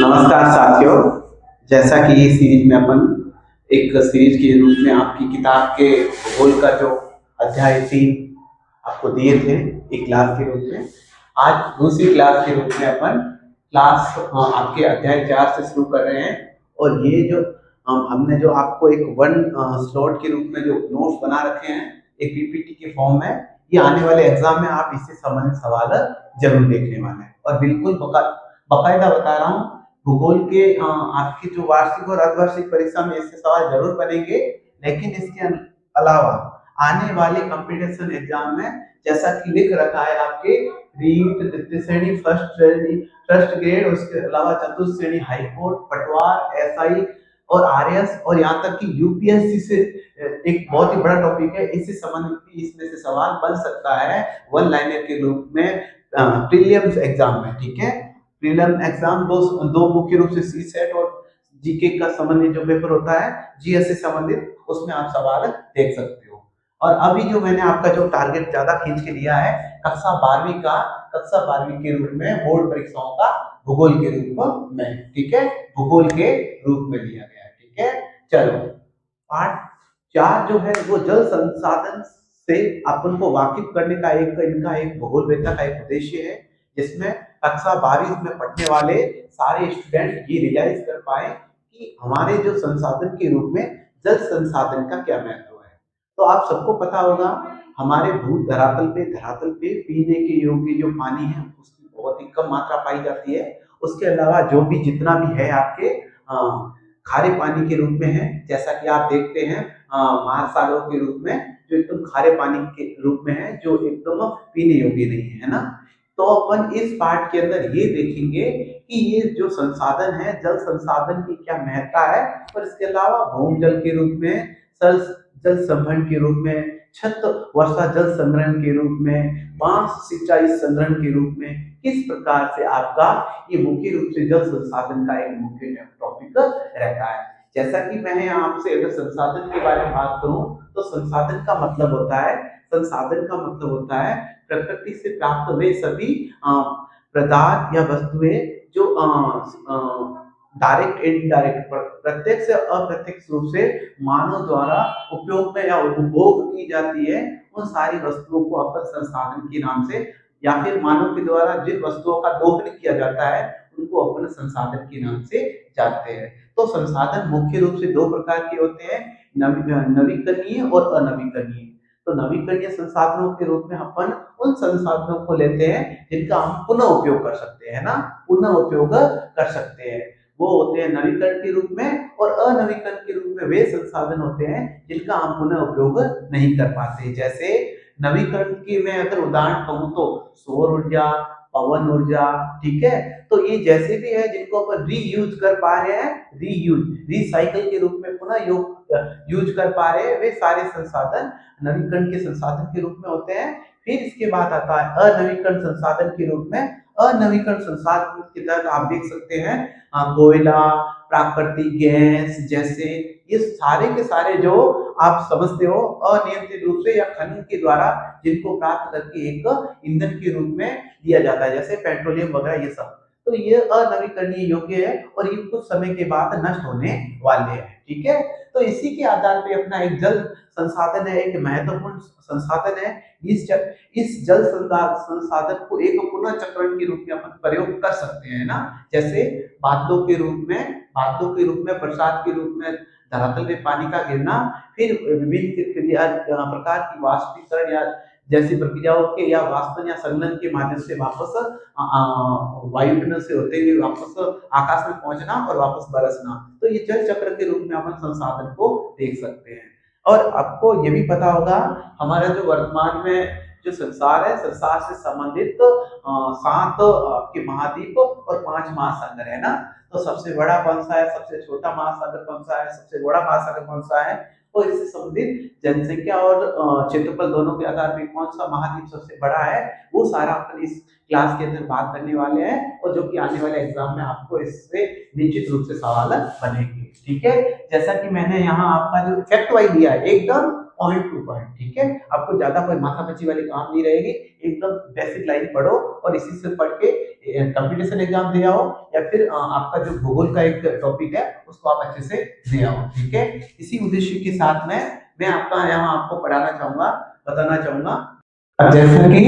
नमस्कार साथियों। जैसा कि इस सीरीज में अपन एक सीरीज के रूप में आपकी किताब के भूगोल का जो अध्याय 3 आपको दिए थे एक क्लास के रूप में, आज दूसरी क्लास के रूप में अपन क्लास आपके अध्याय 4 से शुरू कर रहे हैं। और ये जो हमने जो आपको एक वन स्लॉट के रूप में जो नोट्स बना रखे हैं एक पीपीटी के फॉर्म में, ये आने वाले एग्जाम में आप इससे संबंधित सवाल जरूर देखने वाले हैं। और बिल्कुल बकायदा बता रहा हूँ, भूगोल के आपकी जो वार्षिक और अर्धवार्षिक परीक्षा में इससे सवाल जरूर बनेंगे, लेकिन इसके अलावा आने वाले कंपटीशन एग्जाम में जैसा कि लिख रखा है आपके रीट, द्वितीय श्रेणी, फर्स्ट ग्रेड, उसके अलावा चतुर्थ श्रेणी, हाईकोर्ट, पटवार, एसआई और आरएस और यहाँ तक कि यूपीएससी से एक बहुत ही बड़ा टॉपिक है, इससे संबंधित इसमें से सवाल बन सकता है वन लाइनर के रूप में प्रीलिम्स एग्जाम में। ठीक है, प्रीलिम एग्जाम दो मुख्य रूप से सी सेट और जीके का संबंधित जो पेपर होता है जीएस से संबंधित, उसमें आप सवाल देख सकते हो। और अभी जो मैंने आपका जो टारगेट ज्यादा खींच के लिया है कक्षा 12वीं के रूप में बोर्ड परीक्षाओं का भूगोल के रूप में, ठीक है, भूगोल के रूप में लिया गया है। ठीक है, चलो पार्ट 4 जो है वो जल संसाधन से अपन को वाकिफ करने का इनका एक भूगोल वेत्ता का एक उद्देश्य है, जिसमें कक्षा 12 में पढ़ने वाले सारे स्टूडेंट ये रियलाइज कर पाए कि हमारे जो संसाधन के रूप में जल संसाधन का क्या महत्व है। तो आप सबको पता होगा हमारे भू धरातल पे पीने के योग्य जो पानी है उसकी बहुत ही कम मात्रा पाई जाती है। उसके अलावा जो भी जितना भी है आपके खारे पानी के रूप में है, जैसा कि आप देखते हैं महासागरों के रूप में जो एकदम खारे पानी के रूप में है, जो एकदम पीने योग्य नहीं है ना। तो अपन इस पार्ट के अंदर ये देखेंगे कि ये जो संसाधन है जल संसाधन की क्या महत्ता है, और इसके अलावा भूजल के रूप में, जल संभरण के रूप में, छत वर्षा जल संग्रहण के रूप में, बांस सिंचाई संग्रहण के रूप में किस प्रकार से आपका ये मुख्य रूप से जल संसाधन का एक मुख्य टॉपिक रहता है। जैसा कि मैंने आपसे अगर संसाधन के बारे में बात करूं तो संसाधन का मतलब होता है प्रकृति से प्राप्त वे सभी पदार्थ या वस्तुएं जो डायरेक्ट इनडायरेक्ट प्रत्यक्ष या अप्रत्यक्ष रूप से मानव द्वारा उपयोग में या उपभोग की जाती है, उन सारी वस्तुओं को अपन संसाधन के नाम से, या फिर मानव के द्वारा जिन वस्तुओं का दोहन किया जाता है उनको अपन संसाधन के नाम से जानते हैं। तो संसाधन मुख्य रूप से 2 प्रकार के होते हैं, नवीकरणीय और अनवीकरणीय। तो नवीकरणीय संसाधनों के रूप में अपन उन संसाधनों को लेते हैं जिनका हम पुनः उपयोग कर सकते हैं ना, पुनः उपयोग कर सकते हैं, वो होते हैं नवीकरण के रूप में। और अनवीकरण के रूप में वे संसाधन होते हैं जिनका हम पुनः उपयोग नहीं कर पाते। जैसे नवीकरण की मैं अगर उदाहरण कहूं तो सौर ऊर्जा, पवन ऊर्जा, ठीक है, तो ये जैसे भी है जिनको अपन रीयूज कर पा रहे हैं, रिसाइकल के रूप में पुनः यूज कर पा रहे हैं, वे सारे संसाधन नवीकरण के संसाधन के रूप में होते हैं। फिर इसके बाद आता है अनवीकरण संसाधन के रूप में। अनवीकरण संसाधन के तहत आप देख सकते हैं कोयला, प्राकृतिक गैस, जैसे ये सारे के सारे जो आप समझते हो अनियंत्रित रूप से या खनन के द्वारा जिनको प्राप्त करके एक ईंधन के रूप में लिया जाता है, जैसे पेट्रोलियम वगैरह ये सब, तो ये अनवीकरणीय योग्य है और ये कुछ समय के बाद नष्ट होने वाले हैं। ठीक है, तो इसी के आधार पे अपना एक जल संसाधन है, एक महत्वपूर्ण संसाधन है। इस जल संसाधन को एक पुनः चक्रण के रूप में अपन प्रयोग कर सकते हैं ना, जैसे बादलों के रूप में, बरसात के रूप में धरातल में पानी का गिरना, फिर विभिन्न प्रकार की वाष्पीकरण या जैसी प्रक्रियाओं के या वाष्पन या संघनन के माध्यम से वापस वायु टनल से होते हुए वापस आकाश में पहुंचना और वापस बरसना, तो ये जल चक्र के रूप में अपन संसाधन को देख सकते हैं। और आपको ये भी पता होगा हमारा जो वर्तमान में जो संसार है, संसार से संबंधित 7 आपके महाद्वीप और 5 महासागर है ना। तो सबसे बड़ा कौन सा है, सबसे छोटा महासागर कौन सा है, सबसे बड़ा महासागर कौन सा है, और इससे संबंधित जनसंख्या और क्षेत्रफल दोनों के आधार पर कौन सा महाद्वीप सबसे बड़ा है, वो सारा अपन इस क्लास के अंदर बात करने वाले हैं, और जो कि आने वाले एग्जाम में आपको इससे निश्चित रूप से सवाल बनेंगे। ठीक है, जैसा कि मैंने यहाँ आपका जो फैक्ट वाइज दिया है एकदम पॉइंट टू पॉइंट, ठीक है। आपको ज्यादा कोई माथापच्ची वाली काम नहीं रहेगी, एकदम बेसिक लाइन पढ़ो और इसी से पढ़ के कंपटीशन एग्जाम दे आओ, या फिर आपका जो भूगोल का एक टॉपिक है उसको आप अच्छे से दे आओ, ठीक है। इसी उद्देश्य के साथ में मैं आपका यहाँ आपको पढ़ाना चाहूंगा, बताना चाहूंगा। अब जैसे कि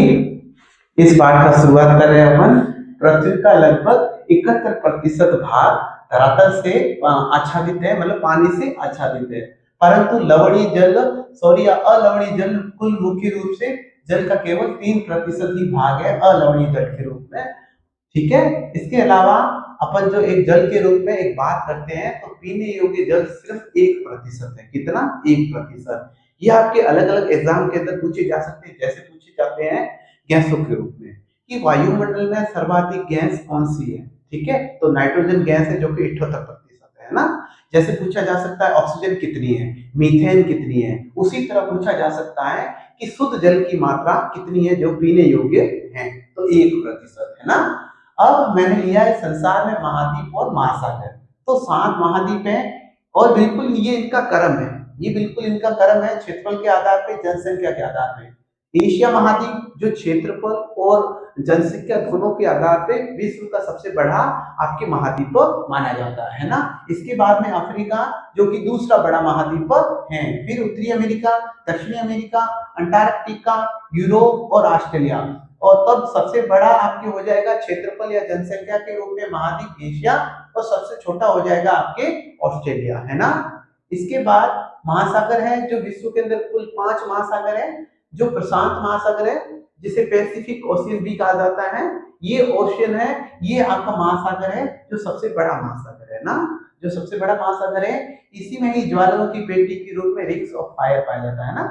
इस पाठ का शुरुआत कर रहे हैं अपन, पृथ्वी का लगभग 71% भाग धरातल से आच्छादित है, मतलब पानी से आच्छादित है, परंतु लवणीय जल अलवणीय जल कुल मुख्य रूप से जल का केवल 3% ही भाग है अलवणीय जल के रूप में, ठीक है। इसके अलावा अपन जो एक जल के रूप में एक बात करते हैं तो पीने योग्य जल सिर्फ 1% है। कितना? 1%। ये आपके अलग अलग एग्जाम के अंदर पूछे जा सकते हैं, जैसे पूछे जाते हैं गैसों के रूप में कि वायुमंडल में सर्वाधिक गैस कौन सी है, ठीक है। तो नाइट्रोजन गैस है जो कि 78% है ना। जैसे पूछा जा सकता है ऑक्सीजन कितनी है, मीथेन कितनी है। उसी तरह पूछा जा सकता है कि शुद्ध जल की मात्रा कितनी है जो पीने योग्य है, तो 1% है ना। अब मैंने लिया है संसार में महाद्वीप और महासागर, तो 7 महाद्वीप है और बिल्कुल ये इनका क्रम है, ये बिल्कुल इनका क्रम है क्षेत्रफल के आधार पे, जनसंख्या के आधार पे। एशिया महाद्वीप जो क्षेत्रफल और जनसंख्या दोनों के आधार पे विश्व का सबसे बड़ा आपके महाद्वीप माना जाता है ना। इसके बाद में अफ्रीका जो कि दूसरा बड़ा महाद्वीप है, फिर उत्तरी अमेरिका, दक्षिणी अमेरिका, अंटार्कटिका, यूरोप और ऑस्ट्रेलिया, और तब सबसे बड़ा आपके हो जाएगा क्षेत्रफल या जनसंख्या के रूप में महाद्वीप एशिया, और सबसे छोटा हो जाएगा आपके ऑस्ट्रेलिया, है ना। इसके बाद महासागर है जो विश्व के अंदर कुल 5 महासागर है, जो प्रशांत महासागर है जिसे पैसिफिक ओशियन भी कहा जाता है, ये ओशियन है, ये आपका महासागर है जो सबसे बड़ा महासागर है ना, जो सबसे बड़ा महासागर है। इसी में ही ज्वालाओं की पेटी के रूप में रिंग्स ऑफ फायर पाया जाता है ना,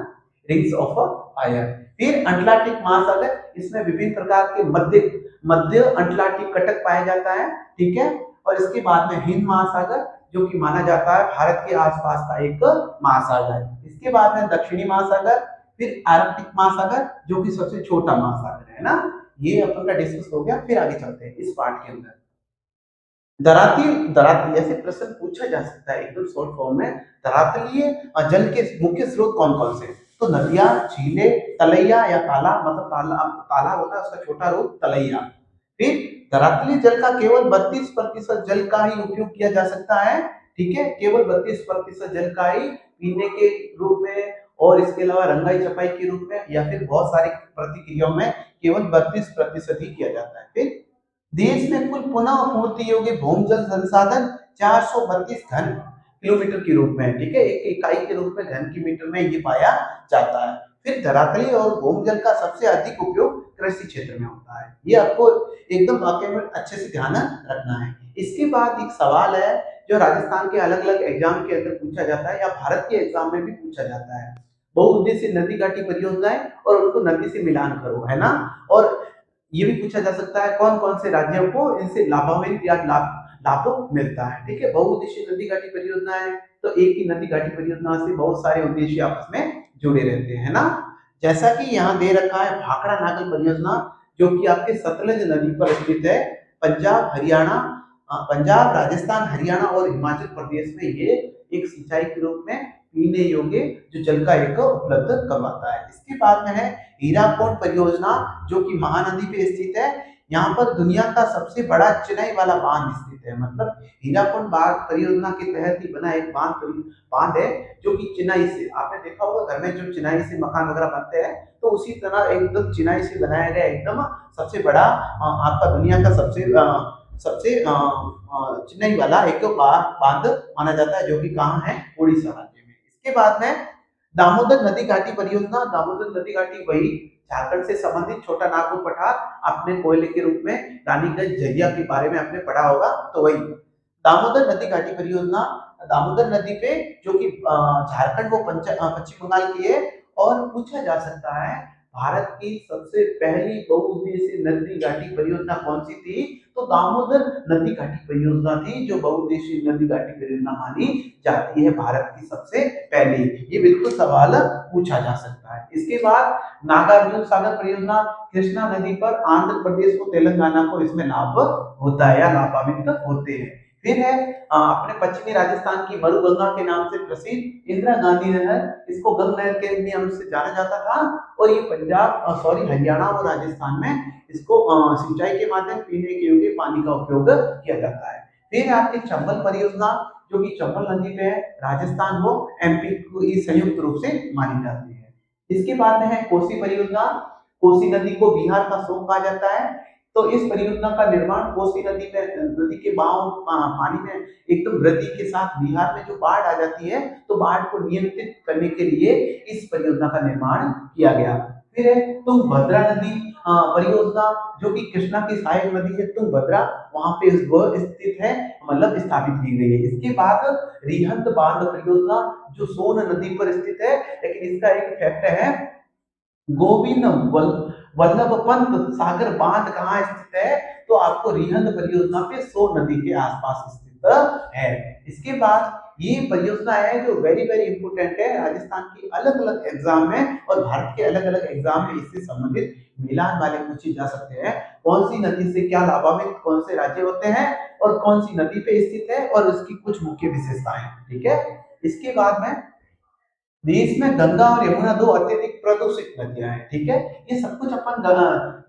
रिंग्स ऑफ फायर। फिर अटलांटिक महासागर, इसमें विभिन्न प्रकार के मध्य अटलांटिक कटक पाया जाता है, ठीक है। और इसके बाद में हिंद महासागर जो कि माना जाता है भारत के आसपास का एक महासागर। इसके बाद में दक्षिणी महासागर, फिर आर्कटिक महासागर जो कि सबसे छोटा महासागर है ना। ये अपन का डिस्कस हो गया। फिर आगे चलते हैं इस पार्ट के अंदर। धरातलीय ऐसे प्रश्न पूछा जा सकता है एकदम शॉर्ट फॉर्म में, धरातलीय जल के मुख्य स्रोत कौन कौन से? तो नदियां, झीलें, तलैया या तालाब, मतलब तालाब होता है उसका छोटा रूप तलैया। फिर धरातलीय जल का केवल 32% जल का ही उपयोग किया जा सकता है, ठीक है, केवल 32% जल का ही पीने के रूप में, और इसके अलावा रंगाई छपाई के रूप में या फिर बहुत सारी प्रतिक्रियाओं में केवल 32% ही किया जाता है। फिर देश में कुल पुनः पूर्ति योग्य भूमजल संसाधन 432 घन किलोमीटर के रूप में, ठीक है, एक इकाई के रूप में घन की मीटर में ये पाया जाता है। फिर धरातलीय और भूमजल का सबसे अधिक उपयोग कृषि क्षेत्र में होता है। ये आपको एकदम वाकई में अच्छे से ध्यान रखना है। इसके बाद एक सवाल है जो राजस्थान के अलग अलग एग्जाम के अंदर पूछा जाता है या भारत के एग्जाम में भी पूछा जाता है, बहुउद्देशीय नदी घाटी परियोजनाएं और उनको नदी से मिलान करो, है ना। और ये भी पूछा जा सकता है कौन कौन से राज्यों को इनसे लाभान्वित या लाभ मिलता है, ठीक है। बहुउद्देशीय नदी घाटी परियोजना है तो एक ही नदी घाटी परियोजना से बहुत सारे उद्देश्य आपस में जुड़े रहते हैं ना। जैसा कि यहाँ दे रखा है भाखड़ा नागल परियोजना जो कि आपके सतलज नदी पर स्थित है, पंजाब, राजस्थान, हरियाणा और हिमाचल प्रदेश में ये एक सिंचाई के रूप में पीने योग्य जो जल का एक उपलब्ध करवाता है। इसके बाद में है हीराकुंड परियोजना जो कि महानदी पे स्थित है। यहाँ पर दुनिया का सबसे बड़ा चिनाई वाला बांध स्थित है, मतलब हीराकुंड बांध परियोजना के तहत ही बना एक बांध है जो कि चिनाई से, आपने देखा होगा घर में जो चिनाई से मकान वगैरह बनते हैं तो उसी तरह एकदम चिनाई से बनाया गया एकदम सबसे बड़ा आपका दुनिया का सबसे चिनाई वाला एक बांध माना जाता है जो कि कहाँ है, उड़ीसा राज्य में। इसके बाद में दामोदर नदी घाटी परियोजना, दामोदर नदी घाटी वही झारखंड से संबंधित छोटा नागपुर पठार, आपने कोयले के रूप में रानीगंज झरिया के बारे में आपने पढ़ा होगा, तो वही दामोदर नदी घाटी परियोजना दामोदर नदी पे जो कि झारखंड वो पश्चिम बंगाल की है। और पूछा जा सकता है भारत की सबसे पहली बहुउद्देशीय नदी घाटी परियोजना कौन सी थी, तो दामोदर नदी घाटी परियोजना थी जो बहुउद्देशीय नदी घाटी परियोजना मानी जाती है भारत की सबसे पहली। ये बिल्कुल सवाल पूछा जा सकता है। इसके बाद नागार्जुन सागर परियोजना, कृष्णा नदी पर आंध्र प्रदेश को तेलंगाना को इसमें लाभ होता है या लाभान्वित होते हैं। फिर है अपने पश्चिमी राजस्थान की मरुगंगा के नाम से प्रसिद्ध इंदिरा गांधी नहर, इसको गंग नहर के नाम से जाना जाता था। और ये पंजाब सॉरी हरियाणा और राजस्थान में इसको सिंचाई के माध्यम पीने के योग्य पानी का उपयोग किया जाता है। फिर आपकी चंबल परियोजना जो कि चंबल नदी पे है, राजस्थान वो एमपी को संयुक्त रूप से मानी जाती है। इसके बाद में है कोसी परियोजना, कोसी नदी को बिहार का शोक कहा जाता है। तो इस परियोजना का निर्माण कोसी नदी में नदी के बहाव पानी में एकदम वृद्धि के साथ बिहार में जो बाढ़ आ जाती है तो बाढ़ को नियंत्रित करने के लिए इस परियोजना का निर्माण किया गया। फिर है तुंगभद्रा नदी परियोजना जो कि कृष्णा की सहायक नदी है तुंगभद्रा, वहां पे वह स्थित है, मतलब स्थापित की गई है। इसके बाद रिहंद बांध परियोजना जो सोन नदी पर स्थित है, लेकिन इसका एक फैक्ट है गोविंद वल्लभ पंत सागर बांध कहाँ स्थित है, तो आपको रिहंद परियोजना पे सोन नदी के आसपास स्थित है। इसके बाद ये परियोजना है जो वेरी वेरी इंपोर्टेंट है, राजस्थान की अलग अलग एग्जाम में और भारत के अलग अलग एग्जाम में इससे संबंधित मिलान वाले पूछे जा सकते हैं। कौन सी नदी से क्या लाभान्वित कौन से राज्य होते हैं और कौन सी नदी पे स्थित है और उसकी कुछ मुख्य विशेषताएं, ठीक है। इसके बाद में देश में गंगा और यमुना दो अत्यधिक प्रदूषित नदियां हैं, ठीक है। ये सब कुछ अपन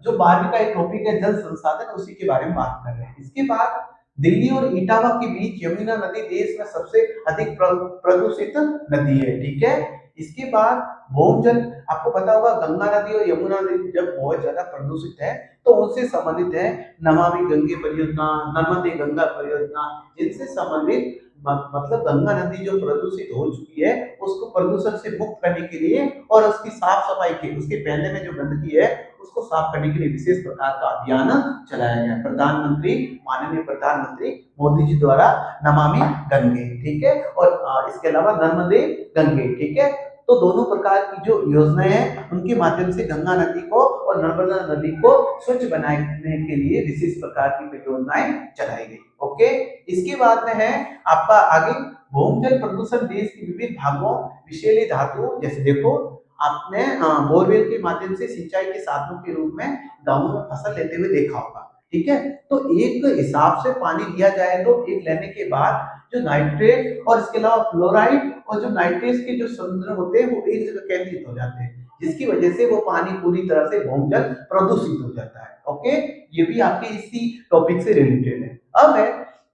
जो 12वीं का एक टॉपिक है जल संसाधन, उसी के बारे में बात कर रहे हैं। इसके बाद दिल्ली और इटावा के बीच यमुना नदी देश में सबसे अधिक प्रदूषित नदी है, ठीक है। इसके बाद भौमजल, आपको पता होगा गंगा नदी और यमुना नदी जब बहुत ज्यादा प्रदूषित है तो उनसे संबंधित है नमामि गंगे परियोजना, नर्मदे गंगा परियोजना, जिनसे संबंधित मतलब गंगा नदी जो प्रदूषित हो चुकी है उसको प्रदूषण से मुक्त करने के लिए और उसकी साफ सफाई के उसके पहले में जो गंदगी है उसको साफ करने के लिए विशेष प्रकार का अभियान चलाया गया। प्रधानमंत्री माननीय प्रधानमंत्री मोदी जी द्वारा नमामि गंगे, ठीक है, और इसके अलावा नर्मदे गंगे, ठीक है। तो दोनों प्रकार की जो योजनाएं हैं उनके माध्यम से गंगा नदी को और नर्मदा नदी को स्वच्छ बनाने के लिए विशेष प्रकार की परियोजनाएं चलाई गई। ओके, इसके बाद में है आपका आगे भूमजल प्रदूषण देश के विविध भागों विषैले धातु, जैसे देखो आपने बोरवेल के माध्यम से सिंचाई के साधनों के रूप में गांवों में फसल लेते हुए देखा होगा, ठीक है। तो एक हिसाब से पानी लिया जाए तो एक लेने के बाद जो नाइट्रेट और इसके अलावा फ्लोराइड और जो नाइट्रेट के जो संतुलन होते हैं वो एक जगह केंद्रित हो जाते हैं, जिसकी वजह से वो पानी पूरी तरह से भूमजल प्रदूषित हो जाता है। ओके, ये भी आपके इसी टॉपिक से रिलेटेड है। अब है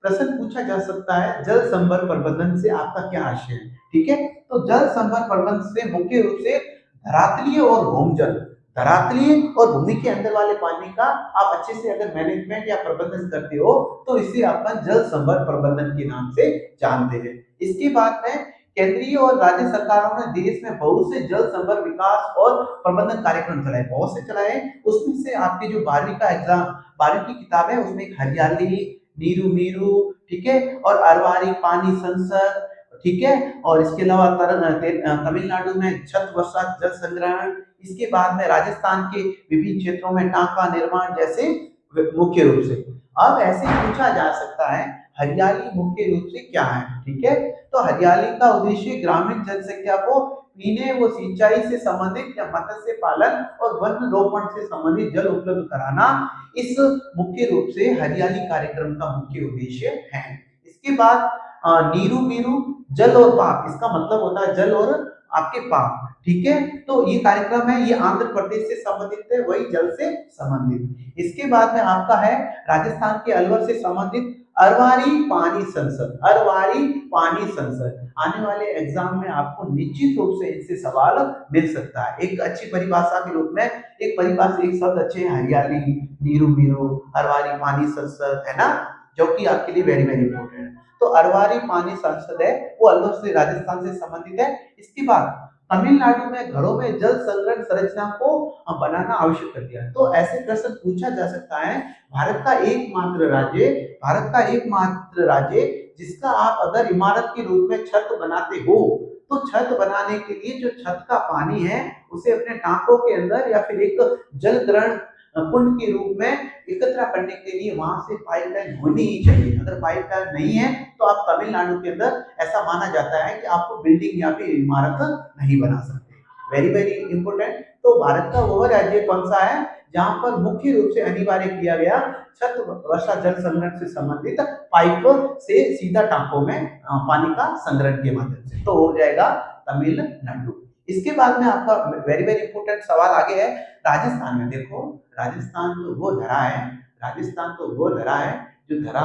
प्रश्न पूछा जा सकता है जल संभर प्रबंधन से आपका क्या आशय है, ठीक है। तो जल संभर प्रबंधन से मुख्य रूप से धरातलीय और भूमजल, धरातलीय और भूमि के अंदर वाले पानी का आप अच्छे से अगर मैनेजमेंट या प्रबंधन करते हो तो इसे अपन जल संभर प्रबंधन के नाम से जानते हैं। इसके बाद में केंद्रीय और राज्य सरकारों ने देश में बहुत से जल संभर विकास और प्रबंधन कार्यक्रम चलाए, बहुत से चलाए। उसमें से आपके जो 12वीं का एग्जाम 12वीं की किताब है उसमें हरियाली, नीरू मीरू, ठीक है, और अरवारी पानी संसद, ठीक है, और इसके अलावा तमिलनाडु में छत वर्षा जल संग्रहण, इसके बाद में राजस्थान के विभिन्न क्षेत्रों में टांका निर्माण जैसे मुख्य रूप से। अब ऐसे पूछा जा सकता है हरियाली मुख्य रूप से क्या है, ठीक है। तो हरियाली का उद्देश्य ग्रामीण जनसंख्या को पीने व सिंचाई से संबंधित या मत्स्य पालन और वन रोपण से संबंधित जल उपलब्ध कराना, इस मुख्य रूप से हरियाली कार्यक्रम का मुख्य उद्देश्य है। इसके बाद नीरू मीरू जल और पाप, इसका मतलब होता है जल और आपके पाप, ठीक है। तो ये कार्यक्रम है, ये आंध्र प्रदेश से संबंधित है, वही जल से संबंधित। इसके बाद में आपका है राजस्थान के अलवर से संबंधित अरवारी पानी संसद, अरवारी पानी संसद। आने वाले एग्जाम में आपको निश्चित रूप से इनसे सवाल मिल सकता है। एक अच्छी परिभाषा के रूप में एक परिभाषा, एक शब्द अच्छे हैं हरियाली, नीरू मीरू, अरवारी पानी संसद, है ना, जो कि आपके लिए वेरी वेरी इंपॉर्टेंट है। तो अरवारी पानी संसद है वो अलवर से राजस्थान से संबंधित है। इसके बाद तमिलनाडु में घरों में जल संग्रहण संरचना को बनाना आवश्यक कर दिया। तो ऐसे प्रश्न पूछा जा सकता है भारत का एकमात्र राज्य जिसका आप अगर इमारत के रूप में छत बनाते हो तो छत बनाने के लिए जो छत का पानी है उसे अपने टांकों के अंदर या फिर एक जल ग्रहण कुंड के रूप में एकत्र करने के लिए वहां से पाइपलाइन होनी ही चाहिए। अगर पाइपलाइन नहीं है तो आप तमिलनाडु के अंदर ऐसा माना जाता है कि आपको बिल्डिंग या फिर इमारत नहीं बना सकते। Very very important. तो भारत का वह राज्य कौन सा है जहां पर मुख्य रूप से अनिवार्य किया गया छत वर्षा जल संग्रहण से संबंधित पाइप से सीधा टांकों में पानी का संग्रहण के माध्यम से, तो हो जाएगा तमिलनाडु। इसके बाद में आपका वेरी वेरी इंपोर्टेंट सवाल आगे है राजस्थान में। देखो राजस्थान तो वो धरा है, राजस्थान तो वो धरा है जो धरा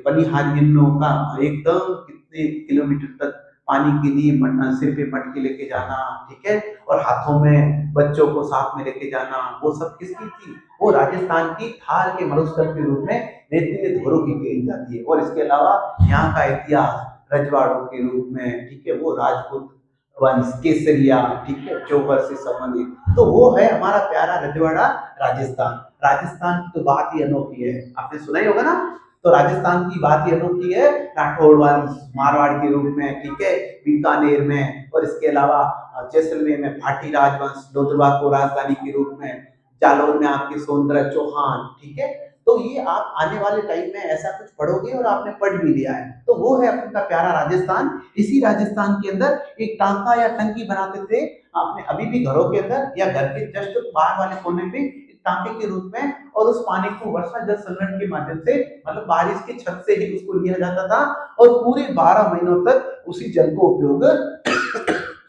पनिहारियों का एकदम कितने किलोमीटर तक पानी के लिए सिर पे मटके लेके जाना, ठीक है, और हाथों में बच्चों को साथ में लेके जाना, वो सब किसकी थी? वो राजस्थान की थार के मरुस्थल के रूप में रेतीले धोरों की कही जाती है। और इसके अलावा यहाँ का इतिहास रजवाड़ों के रूप में, ठीक है, वो राजपूत वंश केसरिया, ठीक है, चौबर से संबंधित, तो वो है हमारा प्यारा रजवाड़ा राजस्थान। राजस्थान की तो बात ही अनोखी है, आपने सुना ही होगा ना। तो राजस्थान की बात ही अनोखी है, राठौड़ वंश मारवाड़ के रूप में, ठीक है, बीकानेर में, और इसके अलावा जैसलमेर में भाटी राजवंश लोधरवा को राजधानी के रूप में, जालौर में आपकी सौंदर्य चौहान, ठीक है। तो ये आप आने वाले टाइम में ऐसा कुछ पढ़ोगे और आपने पढ़ भी लिया है, तो वो है अपना प्यारा राजस्थान। इसी राजस्थान के अंदर एक टांका या टंकी बनाते थे आपने अभी भी घरों के अंदर या घर के जस्ट बाहर वाले कोने पे टांके के रूप में, और उस पानी को वर्षा जल संग्रहण के माध्यम से, मतलब बारिश की छत से ही उसको लिया जाता था और पूरे 12 महीनों तक उसी जल को उपयोग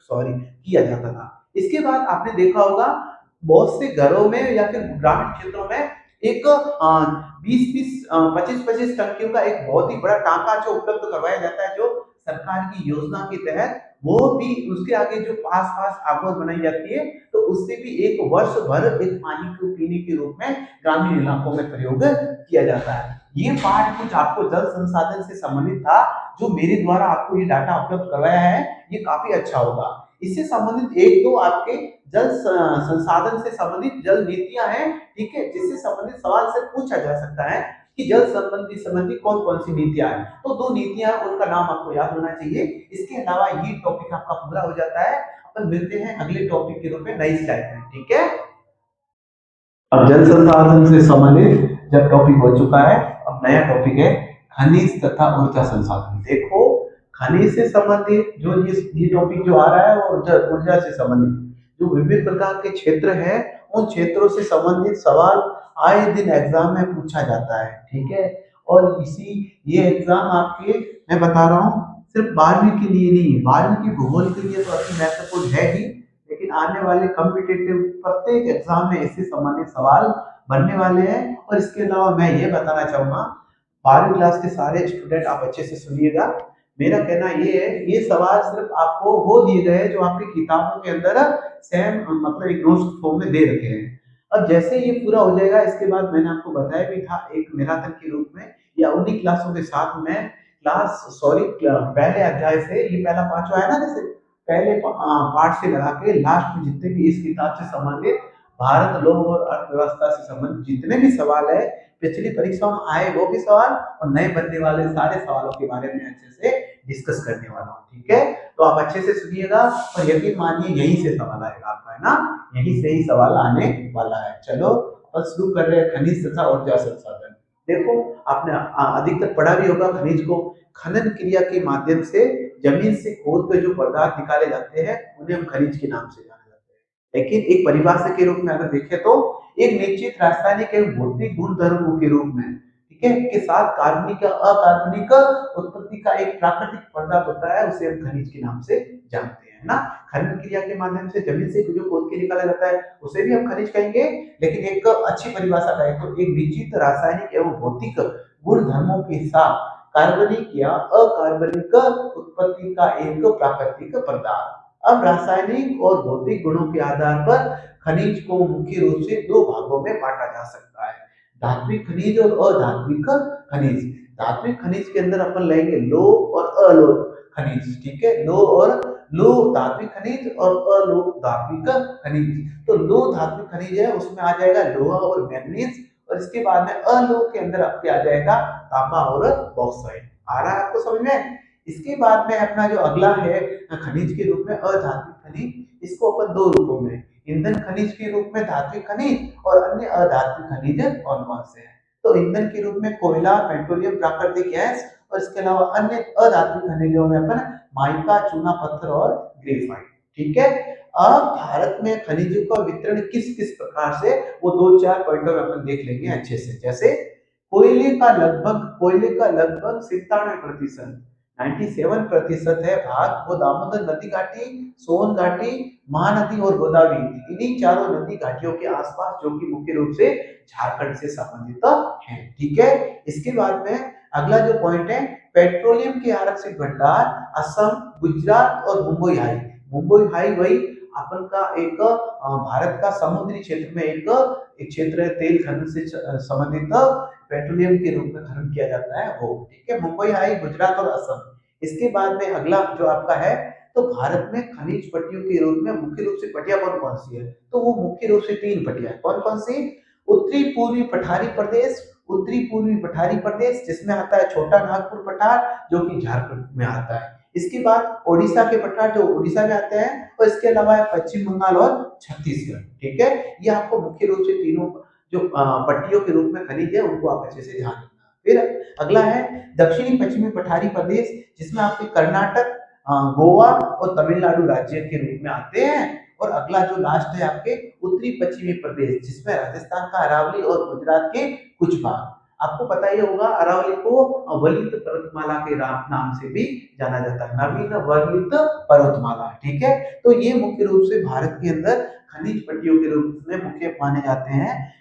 सॉरी किया जाता था। इसके बाद आपने देखा होगा बहुत से घरों में या फिर ग्रामीण क्षेत्रों में एक 20-20 25-25 टंकियों का एक बहुत ही बड़ा टांका जो उपलब्ध करवाया जाता है, जो सरकार की योजना के तहत, वो भी उसके आगे जो पास पास आगोश बनाई जाती है, तो उससे भी एक वर्ष भर एक पानी को पीने के रूप में ग्रामीण इलाकों में प्रयोग किया जाता है। ये पाठ कुछ आपको जल संसाधन से संबंधित था, जो मेरे द्वारा आपको ये डाटा उपलब्ध करवाया है, ये काफी अच्छा होगा। इससे संबंधित एक दो आपके जल संसाधन से संबंधित जल नीतियां हैं, ठीक है, जिससे संबंधित सवाल से पूछा जा सकता है कि जल संबंधी कौन कौन सी नीतियां हैं। तो 2 नीतियां, उनका नाम आपको याद होना चाहिए। इसके अलावा ये टॉपिक आपका पूरा हो जाता है। अपन मिलते हैं अगले टॉपिक के रूप में नई स्लाइड में, ठीक है। अब जल संसाधन से संबंधित जब टॉपिक हो चुका है, अब नया टॉपिक है खनिज तथा ऊर्जा संसाधन। देखो खनिज से संबंधित जो ये टॉपिक जो आ रहा है, और ऊर्जा से संबंधित जो विभिन्न प्रकार के क्षेत्र है, उन क्षेत्रों से संबंधित सवाल आए दिन एग्जाम में पूछा जाता है, ठीक है। और ये एग्जाम आपके, मैं बता रहा हूँ, सिर्फ 12वीं के लिए नहीं, 12वीं की भूगोल के लिए तो अति महत्वपूर्ण है ही, लेकिन आने वाले कॉम्पिटिटिव प्रत्येक एग्जाम में इससे संबंधित सवाल बनने वाले हैं। और इसके अलावा मैं ये बताना चाहूंगा, 12वीं क्लास के सारे स्टूडेंट आप अच्छे से सुनिएगा। मेरा कहना ये है, ये सवाल सिर्फ आपको वो दिए गए जो आपकी किताबों के अंदर सेम, मतलब एक नोट्स फॉर्म में दे रखे हैं। अब जैसे ये पूरा हो जाएगा, इसके बाद मैंने आपको बताया भी था एक मैराथन के रूप में, या उन्हीं क्लासों के साथ में पहले अध्याय से, ये पहला पांचवा है ना, जैसे पहले पार्ट से लगा के लास्ट में जितने भी इस किताब से संबंधित भारत, लोक और अर्थव्यवस्था से संबंधित जितने भी सवाल है, पिछली परीक्षाओं में आए वो भी सवाल, और नए बनने वाले सारे सवालों के बारे में अच्छे से डिस्कस करने वाला हूँ, ठीक है। तो आप अच्छे से सुनिएगा, और यकीन मानिए यहीं से सवाल आएगा आपका, है ना, यहीं से ही सवाल आने वाला है। चलो अब शुरू कर रहे हैं खनिज तथा ऊर्जा संसाधन। देखो आपने अधिकतर पढ़ा भी होगा खनिज को। खनन क्रिया के माध्यम से जमीन से खोद कर जो पदार्थ निकाले जाते हैं, उन्हें हम खनिज के नाम से जाने जाते हैं। लेकिन एक परिभाषा के रूप में अगर देखें तो एक निश्चित रासायनिक एवं भौतिक गुणधर्मों के रूप में, ठीक है, के साथ कार्बनिक या अकार्बनिक उत्पत्ति का एक प्राकृतिक पदार्थ होता है, उसे हम खनिज के नाम से जानते हैं ना। खनन क्रिया के माध्यम से जमीन से जो खोद के निकाला जाता है, उसे भी हम खनिज कहेंगे। लेकिन एक अच्छी परिभाषा कहें तो एक निश्चित रासायनिक एवं भौतिक गुणधर्मों के साथ कार्बनिक या अकार्बनिक उत्पत्ति का एक प्राकृतिक पदार्थ। अब रासायनिक और भौतिक गुणों के आधार पर खनिज को मुख्य रूप से 2 भागों में बांटा जा सकता है, धात्विक खनिज और अधात्विक खनिज। धात्विक खनिज के अंदर अपन लेंगे लोह और अलोह खनिज, ठीक है, लोह धात्विक खनिज और अलोह धात्विक खनिज। तो लोह धात्विक खनिज है, उसमें आ जाएगा लोहा और मैग्नीज, और इसके बाद में अलोह के अंदर आपके आ जाएगा तांबा और बॉक्साइट। आ रहा है आपको समझ में। इसके बाद में अपना जो अगला है खनिज के रूप में अधात्विक खनिज, इसको अपन 2 रूपों में, ईंधन खनिज के रूप में धात्विक खनिज, और अन्य अधात्विक खनिज कौन कौन से हैं। तो ईंधन के रूप में कोयला, पेट्रोलियम, प्राकृतिक गैस, और इसके अलावा अन्य अधात्विक खनिजों में अपन माइका, चूना पत्थर और ग्रेफाइट, ठीक है। अब भारत में खनिजों का वितरण किस किस प्रकार से, वो दो चार पॉइंटों में अपन देख लेंगे अच्छे से। जैसे कोयले का लगभग 97%, 97% है भाग वो दामोदर नदी घाटी, सोन घाटी, महानदी और गोदावरी, इन्हीं चारों नदी घाटियों के आसपास, जो कि मुख्य रूप से झारखंड से संबंधित है। ठीक है। इसके बाद में अगला जो पॉइंट है, पेट्रोलियम के आरक्षित भंडार असम, गुजरात और मुंबई हाई। मुंबई हाई वही अपन का एक भारत का समुद्री क्षेत्र में एक क्षेत्र है, तेल खनन से संबंधित पेट्रोलियम के रूप में खनन किया जाता है वो। ठीक है, मुंबई हाई, गुजरात और असम। इसके बाद में अगला जो आपका है, तो भारत में खनिज पट्टियों के रूप में मुख्य रूप से पट्टियां कौन कौन सी है, तो वो मुख्य रूप से तीन पट्टियां कौन कौन सी, उत्तरी पूर्वी पठारी प्रदेश, उत्तरी पूर्वी पठारी प्रदेश जिसमें आता है छोटा नागपुर पठार जो कि झारखंड में आता है। इसके बाद ओडिशा के पठार जो उड़ीसा में आते हैं, और इसके अलावा पश्चिम बंगाल और छत्तीसगढ़। ठीक है, ये आपको मुख्य रूप से तीनों जो पट्टियों के रूप में खनिज है उनको आप अच्छे से ध्यान रखना। फिर अगला है दक्षिणी पश्चिमी पठारी प्रदेश, जिसमें आपके कर्नाटक, गोवा और तमिलनाडु राज्य के रूप में आते हैं। और अगला जो लास्ट है आपके उत्तरी पश्चिमी प्रदेश, जिसमें राजस्थान का अरावली और गुजरात के कुछ भाग। आपको पता ही होगा अरावली को अवलित पर्वतमाला के नाम से भी जाना जाता है, नवीन वर्णित पर्वतमाला। ठीक है, तो ये मुख्य रूप से भारत के अंदर खनिज पट्टियों के रूप में मुख्य माने जाते हैं।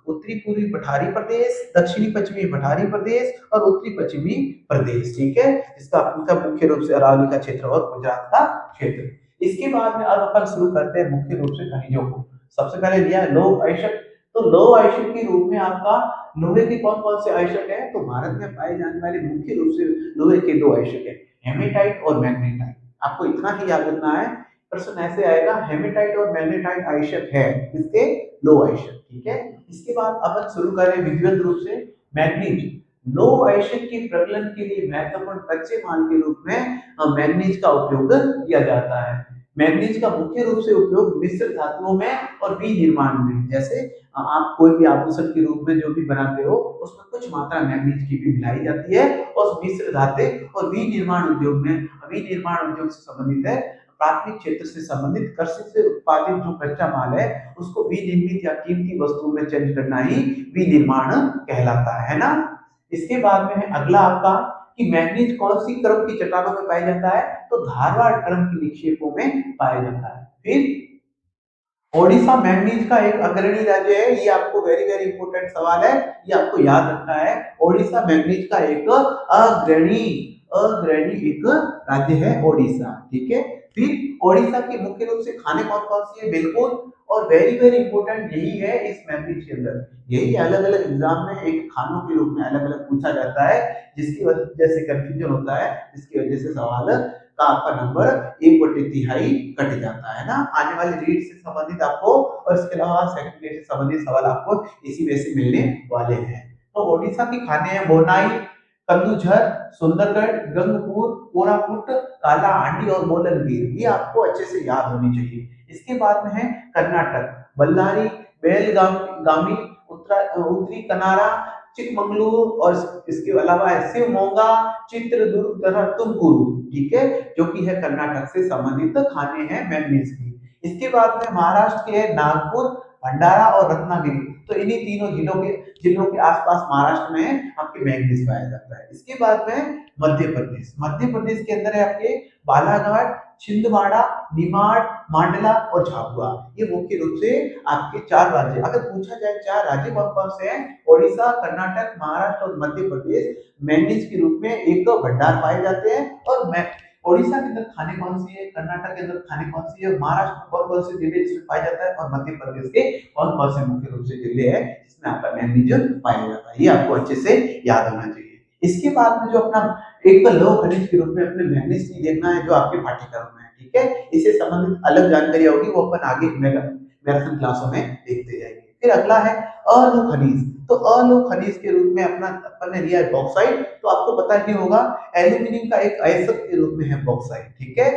उत्तरी पूर्वी पठारी प्रदेश, दक्षिणी पश्चिमी पठारी प्रदेश और उत्तरी पश्चिमी प्रदेश। ठीक है, इसका उनका मुख्य रूप से अरावली का क्षेत्र और गुजरात का क्षेत्र। इसके बाद में अब अपन शुरू करते हैं मुख्य रूप से खनिजों को। सबसे पहले लिया लौह अयस्क, तो लौह अयस्क के रूप में आपका लोहे के कौन कौन से अयस्क है, तो भारत में पाए जाने वाले मुख्य रूप से लोहे के दो अयस्क है, हेमेटाइट और मैग्नेटाइट। आपको इतना ही याद रखना है, प्रश्न ऐसे आएगा, हेमेटाइट और मैग्नेटाइट अयस्क है इसके लौह अयस्क। ठीक है, इसके बाद अपन शुरू करें विधिवत रूप से मैग्नीज। लौह अयस्क के प्रगलन के लिए महत्वपूर्ण कच्चे माल के रूप में मैग्नीज का उपयोग किया जाता है। मैग्नीज का मुख्य रूप से उपयोग मिश्र धातुओं में और विनिर्माण में, जैसे आप कोई भी आभूषण के रूप में जो भी बनाते हो उसमें कुछ मात्रा मैग्नीज की भी मिलाई जाती है, और मिश्र धातु और विनिर्माण उद्योग में, विनिर्माण उद्योग से संबंधित है, प्राथमिक क्षेत्र से संबंधित कृषि से उत्पादित जो कच्चा माल है उसको विनिर्मित या कीमती वस्तुओं में चेंज करना ही विनिर्माण कहलाता है ना। इसके बाद में है अगला आपका कि मैग्नीज कौन सी क्रम की चट्टानों में पाया जाता है, तो धारवाड़ क्रम की निक्षेपों में पाया जाता है। फिर ओडिशा मैग्नीज का एक अग्रणी राज्य है, ये आपको वेरी वेरी इंपॉर्टेंट सवाल है, ये आपको याद रखना है। ओडिशा मैग्नीज का एक अग्रणी एक राज्य है ओडिशा। ठीक है, फिर ओडिशा के मुख्य रूप से खाने कौन कौन सी है, बिल्कुल, और वेरी वेरी इंपॉर्टेंट यही है इस मैग्नीज के अंदर, यही अलग अलग एग्जाम में एक खानों के रूप में अलग अलग पूछा जाता है, जिसकी वजह से कंफ्यूजन होता है, जिसकी वजह से सवाल का आपका नंबर 1/3 कट जाता है ना। आने वाले रीड से संबंधित आपको और इसके अलावा सेकंड ग्रेड से संबंधित सवाल आपको इसी वे से मिलने वाले हैं। तो ओडिशा की खाने हैं मोनाई, कंदुझर, सुंदरगढ़, गंगपुर, कोरापुट, काला हांडी और मोलनगीर, ये आपको अच्छे से याद होनी चाहिए। इसके बाद में है कर्नाटक, बल्लारी, बेलगामी, उत्तरी कनारा, चिकमंगलुरु और इसके अलावा है शिवमोगा, चित्रदुर्ग तथा तुमकुरू। ठीक है, जो कि है कर्नाटक से संबंधित खाने हैं मैग्नीज की। इसके बाद में महाराष्ट्र के नागपुर, भंडारा और रत्नागिरी, तो इन्हीं तीनों जिलों के आसपास महाराष्ट्र में आपके मैग्नीज पाया जाता है। इसके बाद में मध्य प्रदेश, मध्य प्रदेश के अंदर है आपके बालाघाट, छिंदवाड़ा, निमाड़, मांडला और झाबुआ, ये मुख्य रूप से आपके चार राज्य। अगर पूछा जाए चार राज्य कौन कौन से हैं, ओडिशा, कर्नाटक, महाराष्ट्र और मध्य प्रदेश मैग्नीज के रूप में एक भंडार पाए जाते हैं। और ओडिशा के अंदर खाने कौन सी है, कर्नाटक के अंदर खाने कौन सी है, महाराष्ट्र में कौन कौन से जिले जिसमें पाया जाता है, और मध्य प्रदेश के कौन कौन से मुख्य रूप से जिले हैं जिसमें आपका मैग्नीज पाया जाता है, ये आपको अच्छे से याद होना चाहिए। इसके बाद में जो अपना एक लौह खनिज के रूप में अपने मैग्नीज की देखना है जो आपके पाठ्यक्रम में है। ठीक है, इससे संबंधित अलग जानकारी होगी वो अपन आगे मैराथन क्लासों में देखते जाएंगे। फिर अगला है अलौह खनिज, तो अलौह खनिज के रूप में अपना अपन ने लिया है बॉक्साइट, तो आपको पता ही होगा एल्यूमिनियम का एक अयस्क के रूप में है बॉक्साइट। ठीक है,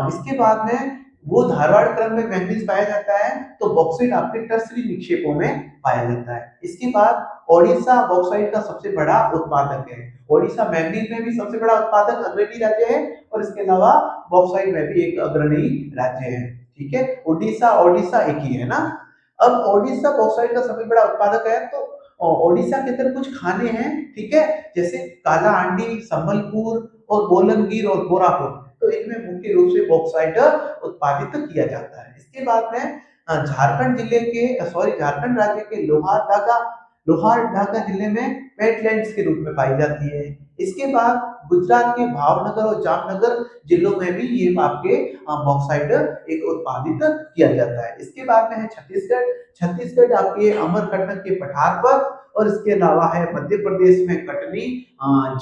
इसके बाद में वो धारवाड़ क्रम में मैग्नीज पाया जाता है, तो बॉक्साइट आपके टर्सरी निक्षेपों में पाया जाता है। इसके बाद ओडिशा बॉक्साइट का सबसे बड़ा उत्पादक है, ओडिशा मैग्नीज में भी सबसे बड़ा उत्पादक अग्रणी राज्य है, और इसके अलावा बॉक्साइट में भी एक अग्रणी राज्य है। ठीक है। ओडिशा ओडिशा एक ही है ना। अब ओडिशा बॉक्साइट का सबसे बड़ा उत्पादक है, तो ओडिशा के अंदर कुछ खाने हैं, ठीक है, जैसे काला हांडी, संबलपुर और बोलनगिर और गोरापुर, तो इनमें मुख्य रूप से बॉक्साइट उत्पादित किया जाता है। इसके बाद में झारखंड जिले के झारखंड राज्य के लोहारडागा जिले में वेटलैंड्स के रूप में पाई जाती है। इसके बाद गुजरात के भावनगर और जामनगर जिलों में भी ये आपके बॉक्साइट एक उत्पादित किया जाता है। इसके बाद में है छत्तीसगढ़। छत्तीसगढ़ आपके अमरकंटक के पठार पर, और इसके अलावा है मध्य प्रदेश में कटनी,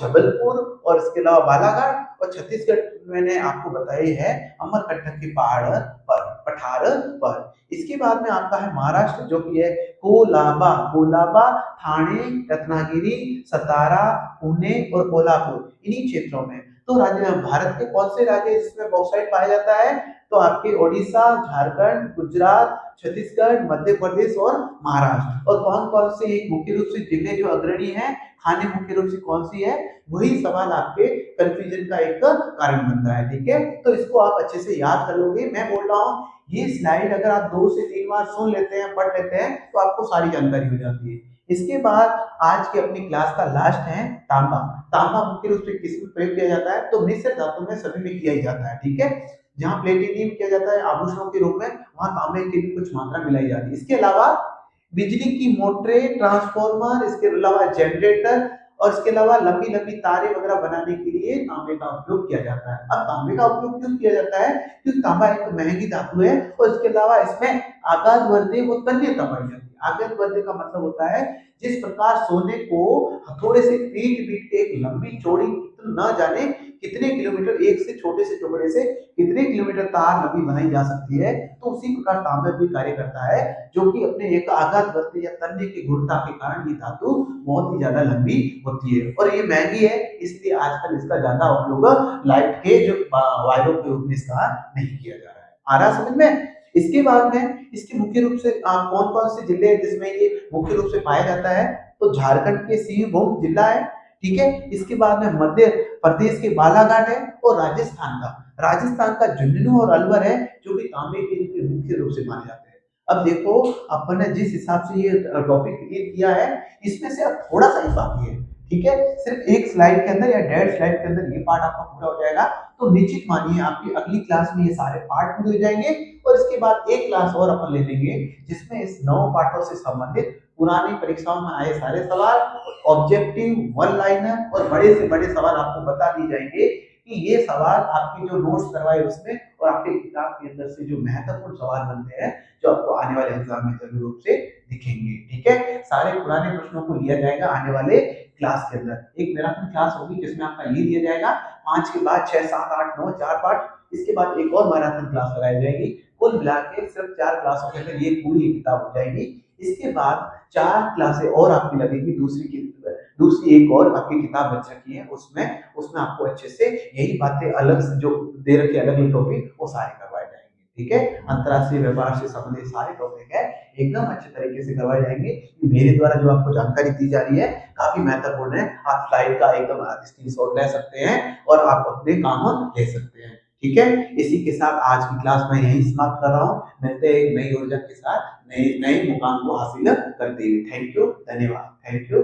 जबलपुर और इसके अलावा बालाघाट, और छत्तीसगढ़ मैंने आपको बताई है अमरकंटक के पहाड़ पर, पठार पर। इसके बाद में आपका है महाराष्ट्र, जो कि है कोलाबा, ठाणे, रत्नागिरी, सतारा, पुणे और कोल्हापुर, इन्हीं क्षेत्रों में। तो राज्य भारत के कौन से राज्य जिसमें बॉक्साइट पाया जाता है, तो आपके ओडिशा, झारखंड, गुजरात, छत्तीसगढ़, मध्य प्रदेश और महाराष्ट्र। और कौन कौन से मुख्य रूप से जिले जो अग्रणी हैं, खाने मुख्य रूप से कौन सी है, वही सवाल आपके कंफ्यूजन का एक कारण बनता है, ठीक है। तो इसको आप अच्छे से याद कर लोगे। मैं बोल रहा हूँ ये स्लाइड अगर आप 2 से 3 बार सुन लेते हैं, पढ़ लेते हैं, तो आपको सारी जानकारी हो जाती है। इसके बाद आज की अपनी क्लास का लास्ट है तांबा। तांबा मुख्य रूप से किस में प्रयोग किया जाता है, तो मिश्र धातु में सभी में किया ही जाता है, ठीक है। जहाँ प्लेटिनियम किया जाता है आभूषणों के रूप में, वहां तांबे की भी कुछ मात्रा मिलाई जाती है। इसके अलावा बिजली की मोटरें, ट्रांसफार्मर, इसके अलावा जनरेटर और इसके अलावा लंबी लंबी तारें वगैरह बनाने के लिए तांबे का उपयोग किया जाता है। अब तांबे का उपयोग क्यों किया जाता है, क्योंकि तांबा एक महंगी धातु है, और इसके अलावा इसमें आघात वर्धे व तन्यता पाई जाती है। आघात वर्धे का मतलब होता है जिस प्रकार सोने को हथौड़े से पीट के एक लंबी चौड़ी न जाने कितने किलोमीटर, एक से छोटे से टुकड़े से कितने किलोमीटर तार लंबी बनाई जा सकती है, तो उसी प्रकार तांबा भी कार्य करता है, जो कि अपने एक आघात वर्धे या तन्य की गुणता के कारण ये धातु बहुत ही ज्यादा लंबी होती है, और ये महंगी है, इसलिए आजकल इसका ज्यादा उपयोग लाइट के जो वायरों के रूप में इसका नहीं किया जा रहा है। आ रहा समझ में। इसके बाद में इसके मुख्य रूप से कौन कौन से जिले हैं जिसमें ये मुख्य रूप से पाया जाता है, तो झारखंड के सिंहभूम जिला है, ठीक है। इसके बाद में मध्य प्रदेश के बालाघाट है, और राजस्थान का झुंझुनू और अलवर है, जो कि तांबे के मुख्य रूप से माने जाते हैं। अब देखो अपन ने जिस हिसाब से ये टॉपिक क्लियर किया है, इसमें से अब थोड़ा सा ही बाकी है, ठीक है। सिर्फ एक स्लाइड के अंदर या 1.5 स्लाइड के अंदर ये पार्ट आपका पूरा हो जाएगा, तो निश्चित मानिए आपकी अगली क्लास में ये सारे पार्ट पूरे हो जाएंगे, और इसके बाद एक क्लास और अपन ले लेंगे जिसमें इस 9 पार्टों से संबंधित पुरानी परीक्षाओं में आए सारे सवाल, ऑब्जेक्टिव, वन लाइनर और बड़े से बड़े सवाल आपको बता दिए जाएंगे कि ये सवाल आपके जो नोट्स करवाए उसमें और आपके किताब के अंदर से जो महत्वपूर्ण सवाल बनते हैं, जो आपको आने वाले एग्जाम में जरूर रूप से दिखेंगे, ठीक है। सारे पुराने प्रश्नों को लिया जाएगा आने वाले क्लास के अंदर। एक मैराथन क्लास होगी जिसमें आपका ये दिया जाएगा, 5 के बाद 6, 7, 8, 9 4 पार्ट, इसके बाद एक और मैराथन क्लास लगाई जाएगी। कुल मिला के सिर्फ 4 क्लासों के अंदर ये पूरी किताब हो जाएगी। इसके बाद 4 क्लासें और आपकी लगेगी, दूसरी एक और आपकी किताब बच रखी है, उसमें आपको अच्छे से यही बातें अलग से जो दे रखे अलग अलग टॉपिक वो सारे करवाए जाएंगे, ठीक है। अंतरराष्ट्रीय व्यापार से संबंधित सारे टॉपिक है एकदम अच्छे तरीके से करवाए जाएंगे। मेरे द्वारा जो आपको जानकारी दी जा रही है काफी महत्वपूर्ण है। आप स्लाइड का एकदम स्क्रीनशॉट ले सकते हैं और आप अपने काम ले सकते हैं, ठीक है। इसी के साथ आज की क्लास मैं यही समाप्त कर रहा हूँ। मिलते हैं एक नई ऊर्जा के साथ नए मुकाम को हासिल करते हुए। थैंक यू, धन्यवाद, थैंक यू।